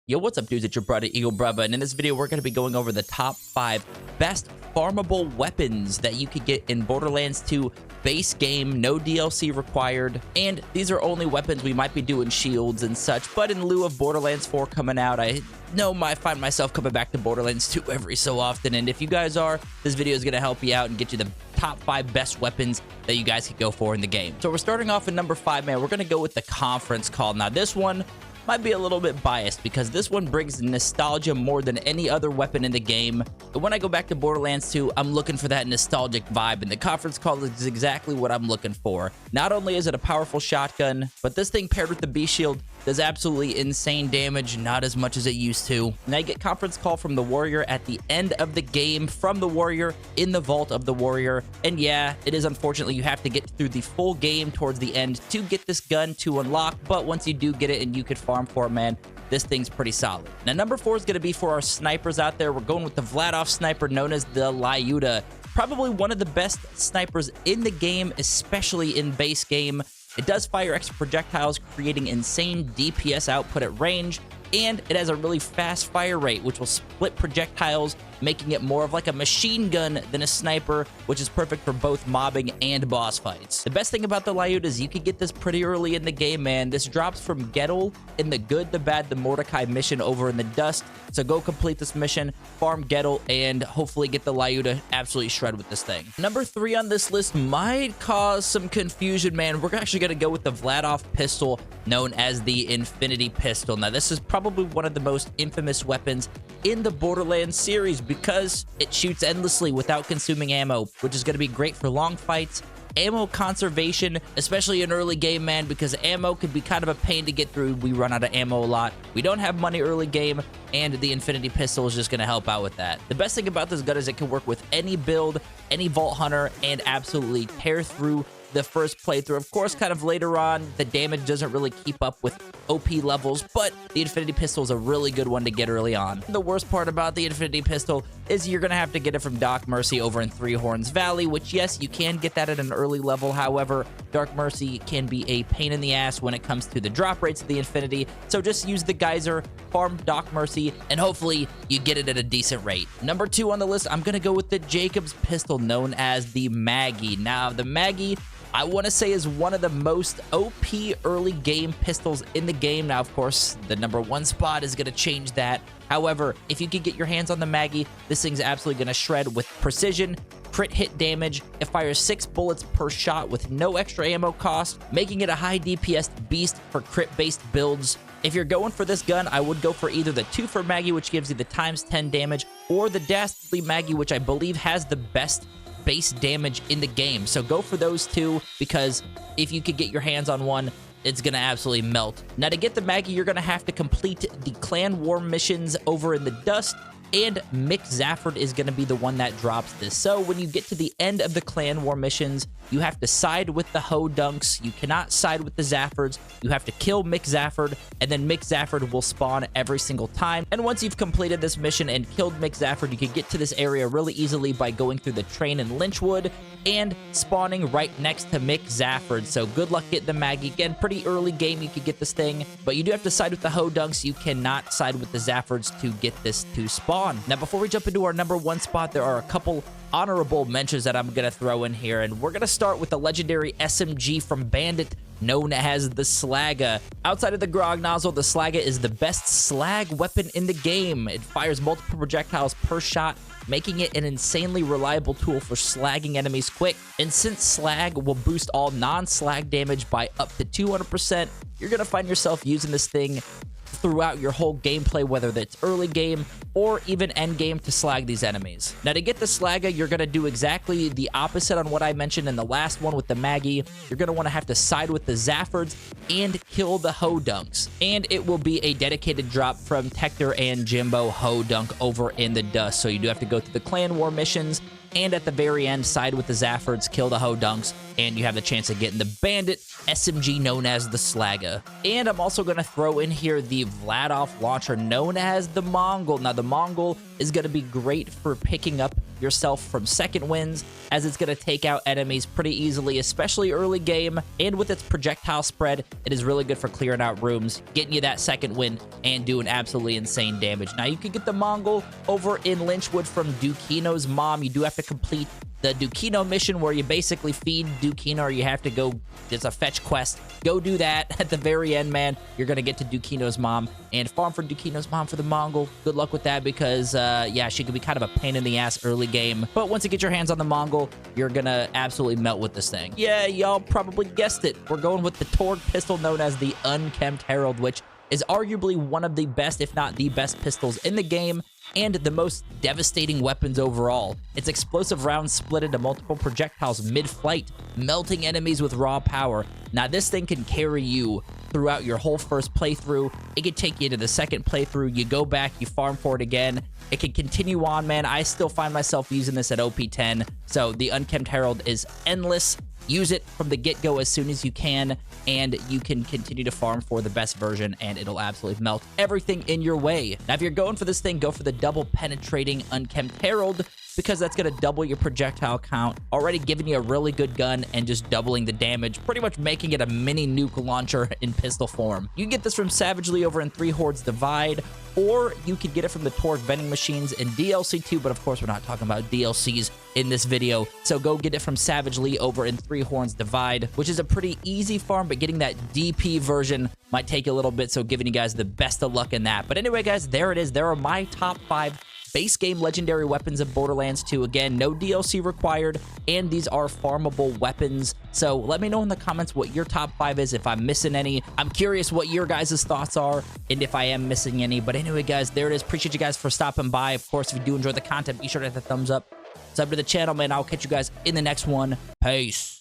Yo, what's up, dudes? It's your brother, Eagle Brubba, and in this video, we're going to be going over the top 5 best farmable weapons that you could get in Borderlands 2 base game, no DLC required. And these are only weapons. We might be doing shields and such, but in lieu of Borderlands 4 coming out, I find myself coming back to Borderlands 2 every so often. And if you guys are, this video is going to help you out and get you the top 5 best weapons that you guys could go for in the game. So we're starting off at number 5, man. We're going to go with the conference call. Now, this one might be a little bit biased because this one brings nostalgia more than any other weapon in the game. But when I go back to Borderlands 2, I'm looking for that nostalgic vibe, and the conference call is exactly what I'm looking for. Not only is it a powerful shotgun, but this thing paired with the B-Shield does absolutely insane damage, not as much as it used to. Now you get conference call from the warrior at the end of the game, from the warrior in the vault of the warrior. And yeah, it is unfortunately you have to get through the full game towards the end to get this gun to unlock, but once you do get it and you could farm for it, man, this thing's pretty solid. Now number 4 is going to be for our snipers out there. We're going with the Vladof sniper known as the Lyuda. Probably one of the best snipers in the game, especially in base game. It does fire extra projectiles, creating insane DPS output at range, and it has a really fast fire rate, which will split projectiles, making it more of like a machine gun than a sniper, which is perfect for both mobbing and boss fights. The best thing about the Lyuda is you can get this pretty early in the game, man. This drops from Gettle in the Good, the Bad, the Mordecai mission over in the Dust. So go complete this mission, farm Gettle, and hopefully get the Lyuda absolutely shred with this thing. Number 3 on this list might cause some confusion, man. We're actually going to go with the Vladof pistol known as the Infinity Pistol. Now, this is probably one of the most infamous weapons in the Borderlands series because it shoots endlessly without consuming ammo, which is going to be great for long fights. Ammo conservation, especially in early game, man, because ammo could be kind of a pain to get through. We run out of ammo a lot. We don't have money early game, and the Infinity Pistol is just going to help out with that. The best thing about this gun is it can work with any build, any Vault Hunter, and absolutely tear through the first playthrough. Of course, kind of later on, the damage doesn't really keep up with OP levels, but the Infinity Pistol is a really good one to get early on. The worst part about the Infinity Pistol is you're going to have to get it from Dark Mercy over in Three Horns Valley, which, yes, you can get that at an early level. However, Dark Mercy can be a pain in the ass when it comes to the drop rates of the Infinity, so just use the Geyser, farm Dark Mercy, and hopefully you get it at a decent rate. Number 2 on the list, I'm going to go with the Jacobs pistol known as the Maggie. Now, the Maggie, I want to say, is one of the most OP early game pistols in the game. Now, of course, the number 1 spot is going to change that. However, if you could get your hands on the Maggie, this thing's absolutely going to shred with precision, crit hit damage. It fires 6 bullets per shot with no extra ammo cost, making it a high DPS beast for crit-based builds. If you're going for this gun, I would go for either the 2 for Maggie, which gives you the ×10 damage, or the Dastardly Maggie, which I believe has the best base damage in the game. So go for those 2, because if you could get your hands on one, it's going to absolutely melt. Now, to get the Maggie, you're going to have to complete the Clan War missions over in the Dust, and Mick Zafford is going to be the one that drops this. So when you get to the end of the Clan War missions, you have to side with the Ho Dunks. You cannot side with the Zaffords. You have to kill Mick Zafford, and then Mick Zafford will spawn every single time. And once you've completed this mission and killed Mick Zafford, you can get to this area really easily by going through the train in Lynchwood and spawning right next to Mick Zafford. So good luck getting the Maggie. Again, pretty early game you could get this thing, but you do have to side with the Ho Dunks. You cannot side with the Zaffords to get this to spawn. Now, before we jump into our number 1 spot, there are a couple honorable mentions that I'm going to throw in here, and we're going to start with the legendary SMG from Bandit known as the Slagga. Outside of the Grog Nozzle, the Slagga is the best slag weapon in the game. It fires multiple projectiles per shot, making it an insanely reliable tool for slagging enemies quick. And since slag will boost all non-slag damage by up to 200%, you're going to find yourself using this thing throughout your whole gameplay, whether that's early game or even end game, to slag these enemies. Now, to get the Slagga, you're going to do exactly the opposite on what I mentioned in the last one with the Maggie. You're going to want to have to side with the Zaffords and kill the Ho Dunks. And it will be a dedicated drop from Tector and Jimbo Ho Dunk over in the Dust. So you do have to go through the Clan War missions And at the very end, side with the Zaffords, kill the Hodunks, and you have the chance of getting the Bandit SMG known as the Slagga. And I'm also going to throw in here the Vladof launcher known as the Mongol. Now, the Mongol is going to be great for picking up yourself from second wins, as it's going to take out enemies pretty easily, especially early game. And with its projectile spread, it is really good for clearing out rooms, getting you that second win, and doing absolutely insane damage. Now, you can get the Mongol over in Lynchwood from Dukino's mom. You do have to complete the Dukino mission where you basically feed Dukino, or you have to go, it's a fetch quest. Go do that at the very end, man. You're going to get to Dukino's mom and farm for Dukino's mom for the Mongol. Good luck with that because, yeah, she could be kind of a pain in the ass early game. But once you get your hands on the Mongol, you're going to absolutely melt with this thing. Yeah, y'all probably guessed it. We're going with the Torg pistol known as the Unkempt Herald, which is arguably one of the best, if not the best pistols in the game, and the most devastating weapons overall. Its explosive rounds split into multiple projectiles mid-flight, melting enemies with raw power. Now, this thing can carry you throughout your whole first playthrough. It can take you to the second playthrough. You go back, you farm for it again. It can continue on, man. I still find myself using this at OP10, so the Unkempt Herald is endless. Use it from the get-go as soon as you can, and you can continue to farm for the best version, and it'll absolutely melt everything in your way. Now, if you're going for this thing, go for the double penetrating Unkempt Herald, because that's going to double your projectile count, already giving you a really good gun and just doubling the damage, pretty much making it a mini nuke launcher in pistol form. You can get this from Savagely over in Three Hordes Divide, or you could get it from the Torg vending machines in DLC 2, but of course we're not talking about DLCs in this video, so go get it from Savagely over in Three Horns Divide, which is a pretty easy farm, but getting that DP version might take a little bit, so giving you guys the best of luck in that. But anyway, guys, there it is. There are my top 5 base game legendary weapons of Borderlands 2. Again, no DLC required, and these are farmable weapons. So let me know in the comments what your top 5 is, if I'm missing any. I'm curious what your guys' thoughts are, and if I am missing any. But anyway, guys, there it is. Appreciate you guys for stopping by. Of course, if you do enjoy the content, be sure to hit the thumbs up. Sub to the channel, man. I'll catch you guys in the next one. Peace.